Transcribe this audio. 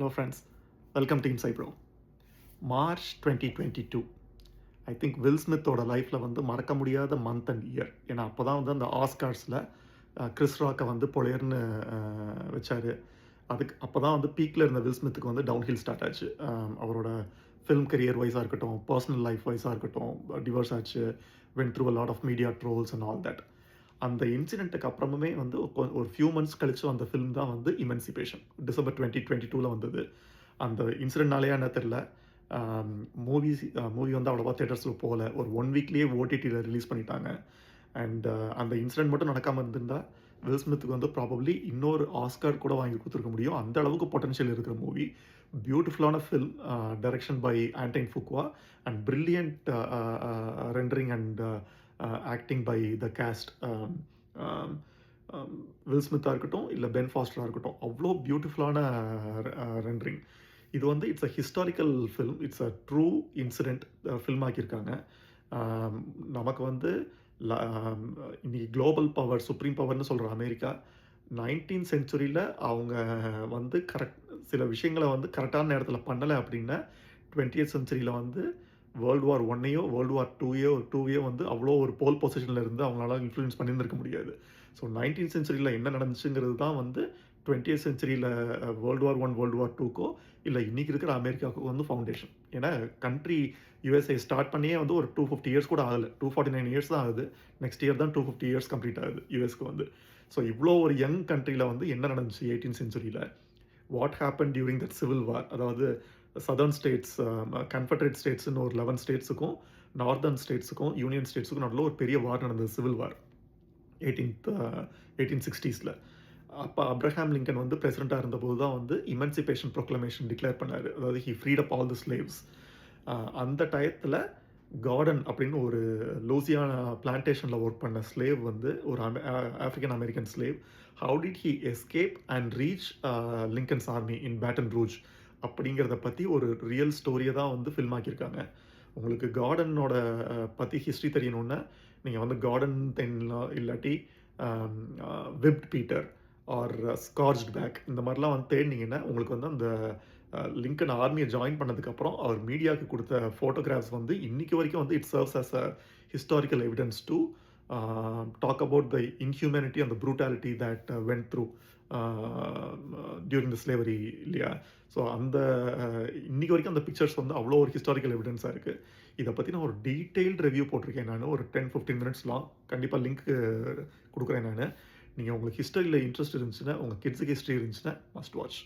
Hello friends, welcome to Inside Bro. March 2022. I think Will ஸ்மித்தோட லைஃப்பில் வந்து மறக்க முடியாத மந்த் அண்ட் இயர். ஏன்னா அப்போ தான் வந்து அந்த ஆஸ்கார்ஸில் கிறிஸ் ராக்கை வந்து பொழையர்னு வச்சார். அதுக்கு அப்போ தான் வந்து பீக்கில் இருந்த வில் ஸ்மித்துக்கு வந்து டவுன் ஹில் ஸ்டார்ட் ஆச்சு. அவரோட ஃபிலிம் கரியர் வைஸாக இருக்கட்டும், பர்சனல் லைஃப் வைஸாக இருக்கட்டும், டிவோர்ஸ் ஆச்சு, went through a lot of media trolls and all that. அந்த இன்சிடென்ட்டுக்கு அப்புறமே வந்து ஒரு ஃபியூ மந்த்ஸ் கழிச்சு வந்த ஃபிலிம் தான் வந்து இமென்சிபேஷன். டிசம்பர் 2022 வந்தது. அந்த இன்சிடென்ட்னாலேயே என்ன தெரில, மூவி வந்து அவ்வளோவா தேட்டர்ஸில் போகல. ஒரு 1 வீக்லேயே ஓடிடியில் ரிலீஸ் பண்ணிட்டாங்க. அண்ட் அந்த இன்சிடென்ட் மட்டும் நடக்காமல் இருந்திருந்தால் வில் ஸ்மித்துக்கு வந்து ப்ராபப்ளி இன்னொரு ஆஸ்கார் கூட வாங்கி கொடுத்துருக்க முடியும். அந்த அளவுக்கு பொட்டன்ஷியல் இருக்கிற மூவி. பியூட்டிஃபுல்லான film, direction by Antoine Fuqua and brilliant rendering and acting by the cast. Will ஸ்மித்தாக இருக்கட்டும், இல்லை பென் ஃபாஸ்டராக இருக்கட்டும், அவ்வளோ பியூட்டிஃபுல்லான ரெண்டரிங். இது வந்து it's a historical film, it's a true incident film ஆக்கியிருக்காங்க. நமக்கு வந்து இன்னைக்கு குளோபல் பவர், சுப்ரீம் பவர்னு சொல்கிற அமெரிக்கா 19th சென்ச்சுரியில் அவங்க வந்து சில விஷயங்களை வந்து கரெக்டான நேரத்தில் பண்ணலை அப்படின்னா 20th சென்ச்சுரியில் வந்து வேர்ல்டு வார் 1ஐயோ வேர்ல்டு வார் 2ஐயோ வந்து அவ்வளோ ஒரு போல் பொசிஷனில் இருந்து அவங்களால இன்ஃப்ளூயன்ஸ் பண்ணியிருந்திருக்க முடியாது. ஸோ 19th சென்ச்சுரியில் என்ன நடந்துச்சுங்கிறது தான் வந்து 20th சென்ச்சுரியில் world war 1, world war 2க்கோ இல்லை இன்றைக்கி இருக்கிற அமெரிக்காவுக்கு வந்து ஃபவுண்டேஷன். ஏன்னா கண்ட்ரி யுஎஸ்ஏ ஸ்டார்ட் பண்ணியே வந்து ஒரு 250 இயர்ஸ் கூட ஆகலை, 249 இயர்ஸ் தான் ஆகுது. நெக்ஸ்ட் இயர் தான் 250 இயர்ஸ் கம்ப்ளீட் ஆகுது யூஎஸ்க்கு வந்து. ஸோ இவ்வளோ ஒரு யங் கண்ட்ரியில் வந்து என்ன நடந்துச்சு 18th சென்ச்சுரியில், what happen during that civil war. அதாவது சதர்ன் ஸ்டேட்ஸ், கன்ஃபெடரேட் ஸ்டேட்ஸ்னு ஒரு 11 ஸ்டேட்ஸுக்கும் நார்தர்ன் ஸ்டேட்ஸுக்கும் யூனியன் ஸ்டேட்ஸுக்கும் நடுவில் ஒரு பெரிய வார் நடந்தது, சிவில் வார் 1860s. அப்போ அப்ரஹாம் லிங்கன் வந்து பிரசிடெண்ட்டாக இருந்தபோது தான் வந்து இமென்சிபேஷன் ப்ரொக்ளமேஷன் டிக்ளேர் பண்ணார். அதாவது he freed up all the slaves. அந்த டயத்தில் கார்டன் அப்படின்னு ஒரு லூசியானா பிளான்டேஷனில் ஒர்க் பண்ண ஸ்லேவ் வந்து ஒரு African American slave, how did he escape and reach Lincoln's army in Baton Rouge அப்படிங்கிறத பற்றி ஒரு ரியல் ஸ்டோரியை தான் வந்து ஃபில்ம் ஆக்கியிருக்காங்க. உங்களுக்கு கார்டனோட பற்றி ஹிஸ்ட்ரி தெரியணுன்னா நீங்கள் வந்து கார்டன் இல்லாட்டி விப்ட் பீட்டர் ஆர் ஸ்கார்ச்ட் பேக் இந்த மாதிரிலாம் வந்து தேடினீங்கன்னா உங்களுக்கு வந்து அந்த லிங்கன் ஆர்மியை ஜாயின் பண்ணதுக்கப்புறம் அவர் மீடியாவுக்கு கொடுத்த ஃபோட்டோகிராஃப்ஸ் வந்து இன்றைக்கி வரைக்கும் வந்து it serves as a historical evidence to talk about the inhumanity and the brutality that went through during the slavery இல்லையா. ஸோ அந்த இன்றைக்கி வரைக்கும் அந்த பிக்சர்ஸ் வந்து அவ்வளோ ஒரு ஹிஸ்டாரிக்கல் எவிடன்ஸாக இருக்குது. இதை பற்றி நான் ஒரு டீட்டெயில்டு ரிவ்யூ போட்டிருக்கேன் நான், ஒரு 10-15 மினிட்ஸ் லாங். கண்டிப்பாக லிங்க்கு கொடுக்குறேன் நான். நீங்கள் உங்களுக்கு ஹிஸ்டரியில் இன்ட்ரெஸ்ட் இருந்துச்சுன்னா, உங்கள் கிட்ஸுக்கு ஹிஸ்ட்ரி இருந்துச்சுன்னா மஸ்ட் வாட்ச்.